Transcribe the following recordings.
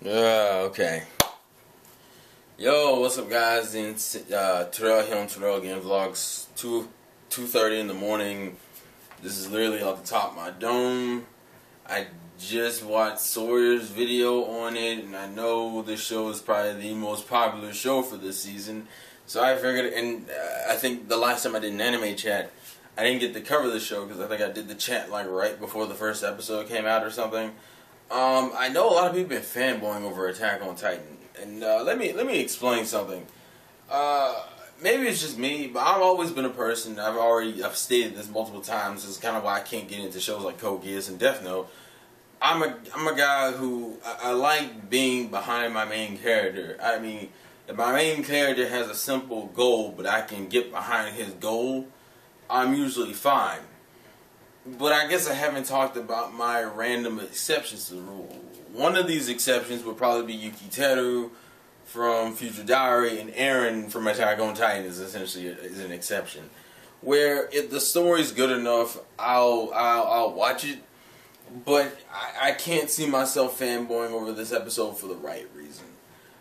Okay. Yo, what's up, guys? It's Terrell here on Terrell Again Vlogs. 2:30 in the morning. This is literally off the top of my dome. I just watched Sawyer's video on it, and I know this show is probably the most popular show for this season. So I figured, and I think the last time I did an anime chat, I didn't get to cover the show because I think I did the chat like right before the first episode came out or something. I know a lot of people have been fanboying over Attack on Titan, and let me explain something. Maybe it's just me, but I've always been a person. I've stated this multiple times. This is kind of why I can't get into shows like Code Geass and Death Note. I'm a guy who I like being behind my main character. I mean, if my main character has a simple goal, but I can get behind his goal, I'm usually fine. But I guess I haven't talked about my random exceptions to the rule. One of these exceptions would probably be Yuki Teru from Future Diary, and Eren from Attack on Titan is essentially an exception. Where if the story's good enough, I'll watch it. But I can't see myself fanboying over this episode for the right reason.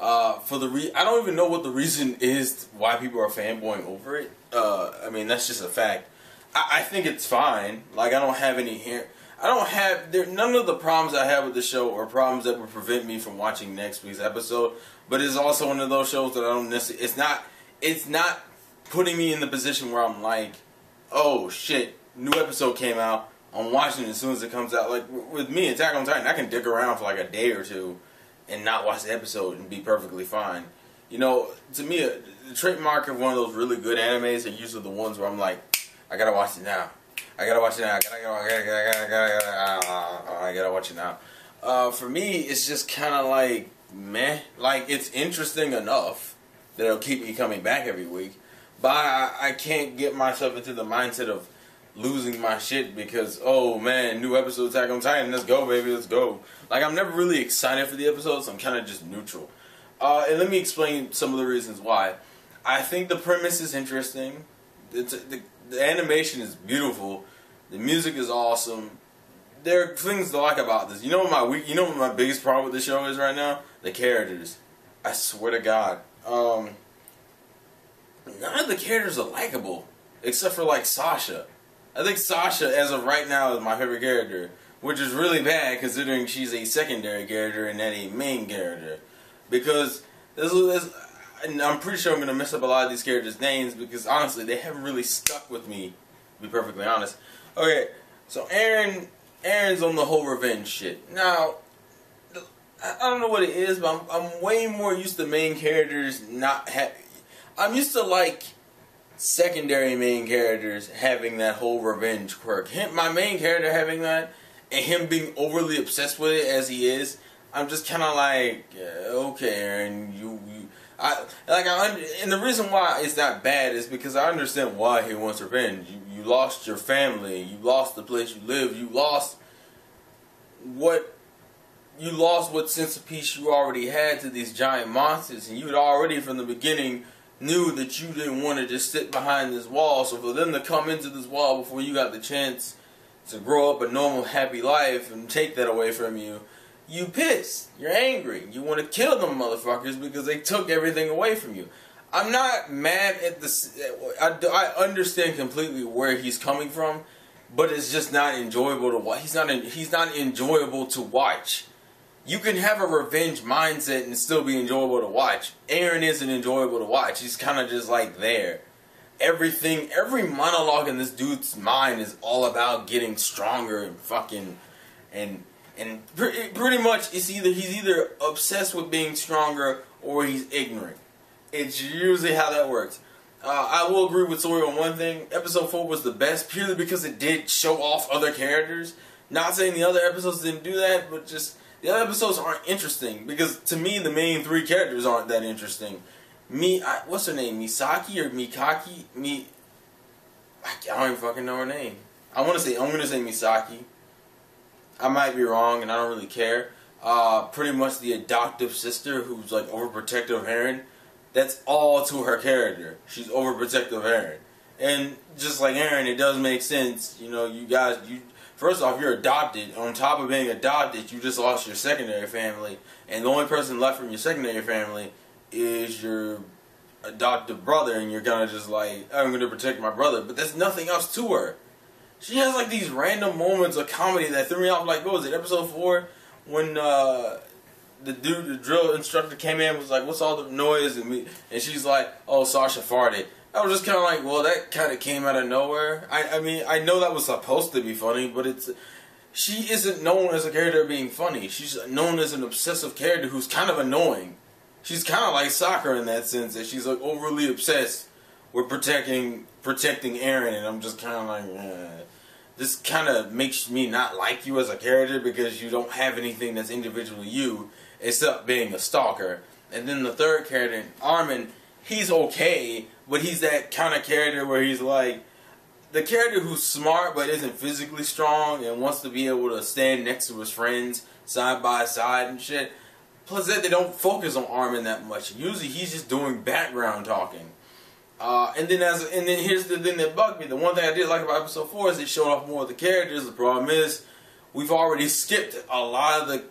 I don't even know what the reason is why people are fanboying over it. I mean, that's just a fact. I think it's fine. Like, I don't have any here. None of the problems I have with the show are problems that would prevent me from watching next week's episode. But it's also one of those shows that I don't necessarily. It's not putting me in the position where I'm like, oh shit, new episode came out. I'm watching it as soon as it comes out. Like with me, Attack on Titan, I can dick around for like a day or two and not watch the episode and be perfectly fine. You know, to me, the trademark of one of those really good animes are usually the ones where I'm like, I gotta watch it now. I gotta watch it now. I gotta watch it now. For me, it's just kind of like meh. Like, it's interesting enough that it'll keep me coming back every week, but I can't get myself into the mindset of losing my shit because, oh man, new episode of Attack on Titan, let's go baby, let's go. Like, I'm never really excited for the episodes. I'm kind of just neutral. And let me explain some of the reasons why. I think the premise is interesting. The animation is beautiful. The music is awesome. There are things to like about this. You know what my biggest problem with the show is right now? The characters. I swear to God. None of the characters are likable. Except for like Sasha. I think Sasha, as of right now, is my favorite character. Which is really bad considering she's a secondary character and not a main character. Because and I'm pretty sure I'm going to mess up a lot of these characters' names because honestly, they haven't really stuck with me, to be perfectly honest. Okay, so Eren's on the whole revenge shit. Now, I don't know what it is, but I'm way more used to main characters I'm used to, like, secondary main characters having that whole revenge quirk. My main character having that, and him being overly obsessed with it as he is, I'm just kind of like, okay, Eren, and the reason why it's not bad is because I understand why he wants revenge. You lost your family, you lost the place you live, you lost what sense of peace you already had to these giant monsters, and you had already from the beginning knew that you didn't want to just sit behind this wall. So for them to come into this wall before you got the chance to grow up a normal, happy life and take that away from you, you pissed. You're angry. You want to kill them motherfuckers because they took everything away from you. I'm not mad at this. I understand completely where he's coming from, but it's just not enjoyable to watch. He's not enjoyable to watch. You can have a revenge mindset and still be enjoyable to watch. Eren isn't enjoyable to watch. He's kind of just like there. Every monologue in this dude's mind is all about getting stronger and fucking and pretty much he's either obsessed with being stronger or he's ignorant. It's usually how that works. I will agree with Sawyer on one thing. Episode 4 was the best purely because it did show off other characters. Not saying the other episodes didn't do that, but just the other episodes aren't interesting because to me the main 3 characters aren't that interesting. What's her name? Misaki or Mikaki? I don't even fucking know her name. I'm gonna say Misaki. I might be wrong, and I don't really care. Pretty much the adoptive sister who's like overprotective of Eren. That's all to her character. She's overprotective of Eren. And just like Eren, it does make sense. You know, first off, you're adopted. On top of being adopted, you just lost your secondary family, and the only person left from your secondary family is your adoptive brother, and you're gonna just like, I'm gonna protect my brother, but there's nothing else to her. She has like these random moments of comedy that threw me off. Like, what was it, episode 4, when the drill instructor came in and was like, what's all the noise? And she's like, oh, Sasha farted. I was just kind of like, well, that kind of came out of nowhere. I mean, I know that was supposed to be funny, but she isn't known as a character being funny. She's known as an obsessive character who's kind of annoying. She's kind of like Sakura in that sense, that she's like overly obsessed with protecting Eren, and I'm just kind of like, this kind of makes me not like you as a character because you don't have anything that's individually you, except being a stalker. And then the third character, Armin, he's okay, but he's that kind of character where he's like the character who's smart but isn't physically strong and wants to be able to stand next to his friends side by side and shit. Plus that they don't focus on Armin that much. Usually he's just doing background talking. And then here's the thing that bugged me. The one thing I did like about episode 4 is it showed off more of the characters. The problem is we've already skipped a lot of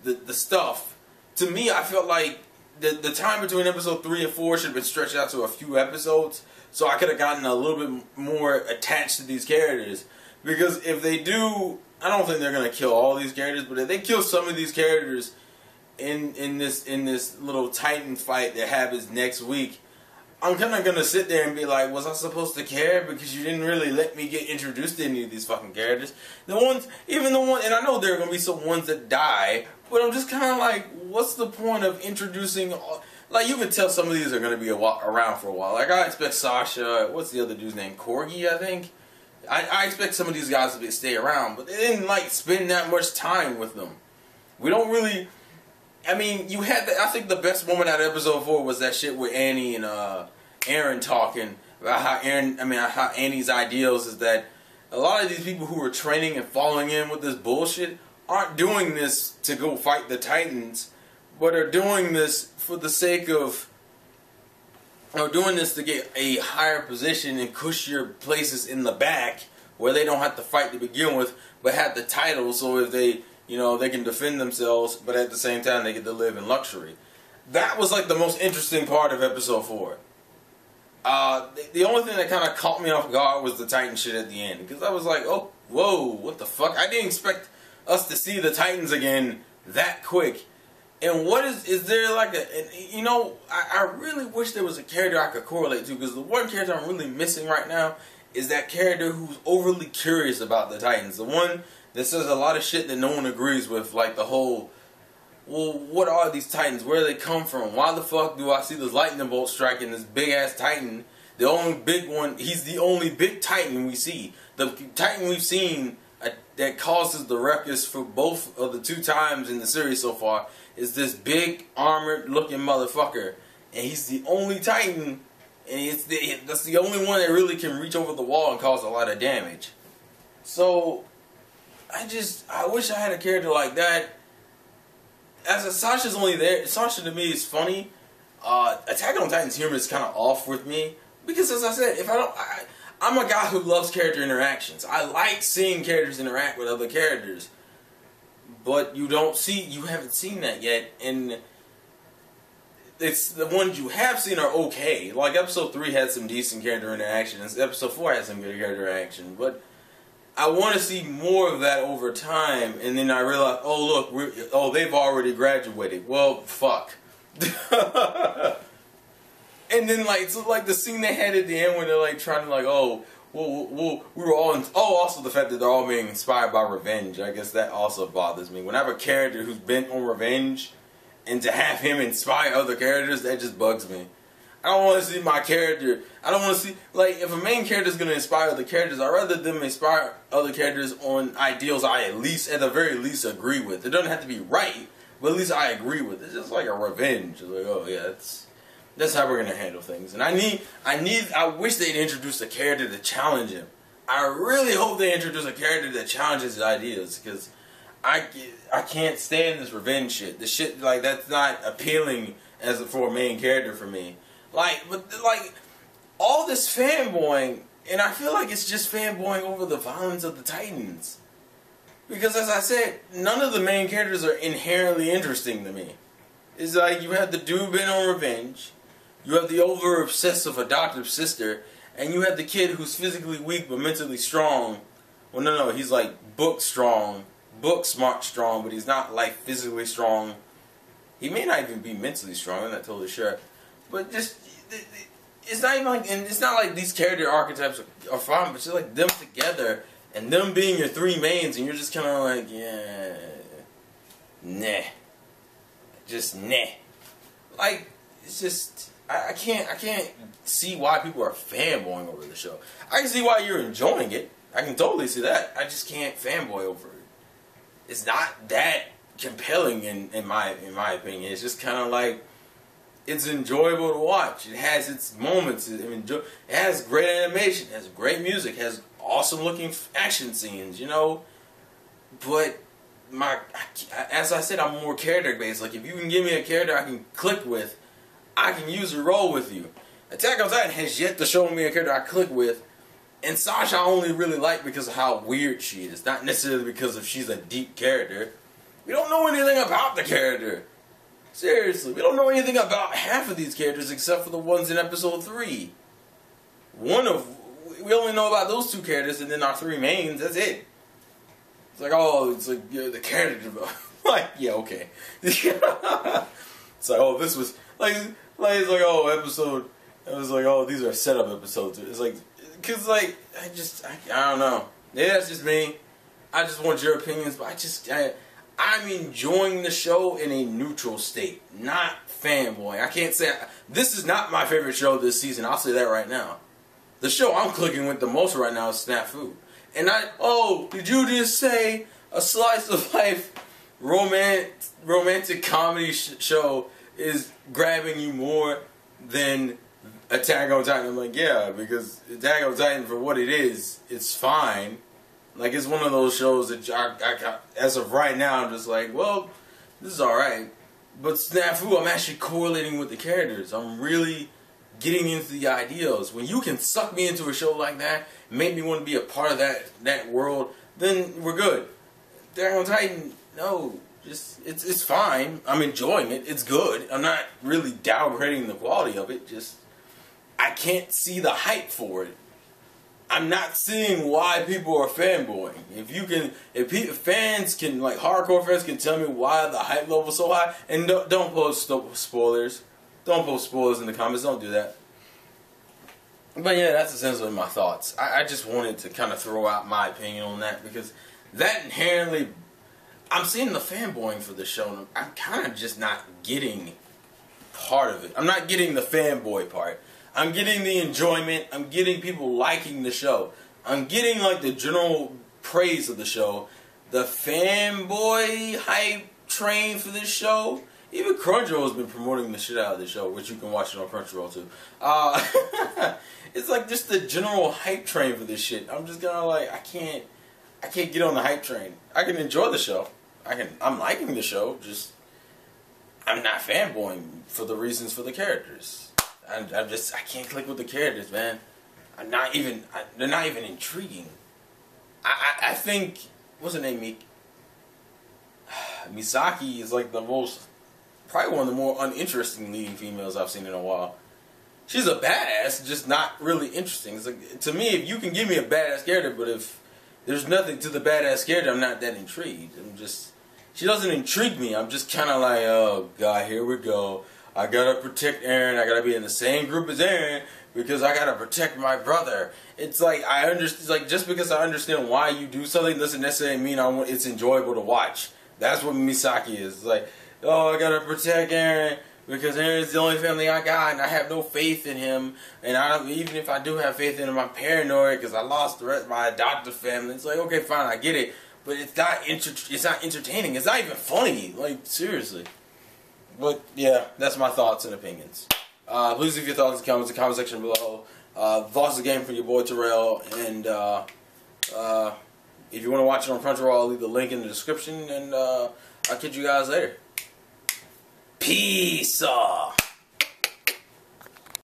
the stuff. To me, I felt like the time between episode 3 and 4 should have been stretched out to a few episodes, so I could have gotten a little bit more attached to these characters. Because if they do, I don't think they're gonna kill all these characters, but if they kill some of these characters in this little Titan fight that happens next week, I'm kind of gonna sit there and be like, was I supposed to care? Because you didn't really let me get introduced to any of these fucking characters. And I know there are gonna be some ones that die, but I'm just kind of like, what's the point of introducing? Like, you can tell some of these are gonna be around for a while. Like, I expect Sasha. What's the other dude's name? Corgi, I think. I expect some of these guys to stay around, but they didn't like spend that much time with them. We don't really. I mean, you had I think the best moment out of episode 4 was that shit with Annie and Eren talking about how how Annie's ideals is that a lot of these people who are training and falling in with this bullshit aren't doing this to go fight the Titans, but are doing this for the sake of, or doing this to get a higher position and cushier places in the back where they don't have to fight to begin with, but have the title, so if they they can defend themselves, but at the same time they get to live in luxury. That was like the most interesting part of episode 4. The only thing that kind of caught me off guard was the Titan shit at the end, because I was like, oh, whoa, what the fuck? I didn't expect us to see the Titans again that quick. And what is there like I really wish there was a character I could correlate to, because the one character I'm really missing right now is that character who's overly curious about the Titans. The one that says a lot of shit that no one agrees with, like the whole, well, what are these Titans? Where do they come from? Why the fuck do I see this lightning bolt striking this big-ass Titan? The only big one, he's the only big Titan we see. The Titan we've seen that causes the ruckus for both of the 2 times in the series so far is this big, armored-looking motherfucker. And he's the only Titan, and that's the only one that really can reach over the wall and cause a lot of damage. So I wish I had a character like that. Sasha's only there. Sasha to me is funny. Attack on Titan's humor is kind of off with me because, as I said, I'm a guy who loves character interactions. I like seeing characters interact with other characters, but you haven't seen that yet, and it's the ones you have seen are okay. Like episode 3 had some decent character interaction, and episode 4 had some good character interaction, but I want to see more of that over time, and then I realize, oh look, they've already graduated. Well, fuck. And then like the scene they had at the end when they're like trying to like, we were all also the fact that they're all being inspired by revenge. I guess that also bothers me. When I have a character who's bent on revenge, and to have him inspire other characters, that just bugs me. I don't want to see my character. I don't want to see, like, if a main character is going to inspire other characters, I'd rather them inspire other characters on ideals I at the very least agree with. It doesn't have to be right, but at least I agree with. It's just like a revenge. It's like, oh yeah, that's how we're going to handle things. And I wish they'd introduce a character to challenge him. I really hope they introduce a character that challenges his ideas, because I can't stand this revenge shit. This shit, like, that's not appealing for a main character for me. But all this fanboying, and I feel like it's just fanboying over the violence of the Titans. Because as I said, none of the main characters are inherently interesting to me. It's like you have the dude bent on revenge, you have the over-obsessive adoptive sister, and you have the kid who's physically weak but mentally strong. Well, no, he's like book strong, book smart strong, but he's not like physically strong. He may not even be mentally strong, I'm not totally sure. But just, it's not even like, and it's not like these character archetypes are fine, but just like them together, and them being your three mains, and you're just kind of like, yeah, nah. Just nah. Like, it's just, I can't see why people are fanboying over the show. I can see why you're enjoying it. I can totally see that. I just can't fanboy over it. It's not that compelling in my opinion. It's just kind of like, it's enjoyable to watch. It has its moments. It has great animation. It has great music. It has awesome looking action scenes, you know. But as I said, I'm more character based. Like, if you can give me a character I can click with, I can use a role with you. Attack on Titan has yet to show me a character I click with, and Sasha I only really like because of how weird she is, not necessarily because of she's a deep character. We don't know anything about the character. Seriously, we don't know anything about half of these characters except for the ones in episode 3. We only know about those 2 characters and then our 3 mains. That's it. It's like, oh, it's like the character. Like, yeah, okay. It's like, oh, this was like it's like, oh, episode. It was like, oh, these are setup episodes. It's like, cause like I don't know. Yeah, that's just me. I just want your opinions, but I'm enjoying the show in a neutral state, not fanboy. I can't say this is not my favorite show this season. I'll say that right now. The show I'm clicking with the most right now is Snafu. And did you just say a slice of life romantic comedy show is grabbing you more than Attack on Titan? I'm like, yeah, because Attack on Titan, for what it is, it's fine. Like, it's one of those shows that I as of right now, I'm just like, well, this is alright. But Snafu, I'm actually correlating with the characters. I'm really getting into the ideals. When you can suck me into a show like that, make me want to be a part of that world, then we're good. Attack on Titan, no, just it's fine. I'm enjoying it. It's good. I'm not really downgrading the quality of it. Just I can't see the hype for it. I'm not seeing why people are fanboying. If fans can, like hardcore fans, can tell me why the hype level is so high, and don't post spoilers. Don't post spoilers in the comments. Don't do that. But yeah, that's essentially my thoughts. I just wanted to kind of throw out my opinion on that, because that inherently, I'm seeing the fanboying for the show, and I'm kind of just not getting part of it. I'm not getting the fanboy part. I'm getting the enjoyment. I'm getting people liking the show. I'm getting like the general praise of the show. The fanboy hype train for this show. Even Crunchyroll has been promoting the shit out of the show, which you can watch it on Crunchyroll too. It's like just the general hype train for this shit. I'm just gonna like, I can't get on the hype train. I can enjoy the show. I'm liking the show. Just I'm not fanboying for the reasons for the characters. I can't click with the characters, man. They're not even intriguing. I think, what's her name, Misaki is like probably one of the more uninteresting leading females I've seen in a while. She's a badass, just not really interesting. It's like, to me, if you can give me a badass character, but if there's nothing to the badass character, I'm not that intrigued. She doesn't intrigue me. I'm just kind of like, oh god, here we go. I gotta protect Eren. I gotta be in the same group as Eren because I gotta protect my brother. It's like I understand. It's like just because I understand why you do something doesn't necessarily mean it's enjoyable to watch. That's what Misaki is. It's like, oh, I gotta protect Eren because Eren's the only family I got, and I have no faith in him. And even if I do have faith in him, I'm paranoid because I lost the rest of my adoptive family. It's like, okay, fine, I get it, but it's not entertaining. It's not even funny. Like, seriously. But yeah, that's my thoughts and opinions. Please leave your thoughts in the comment section below. Thoughts of the game from your boy Terrell, and if you want to watch it on Crunchyroll, I'll leave the link in the description, and I'll catch you guys later. Peace.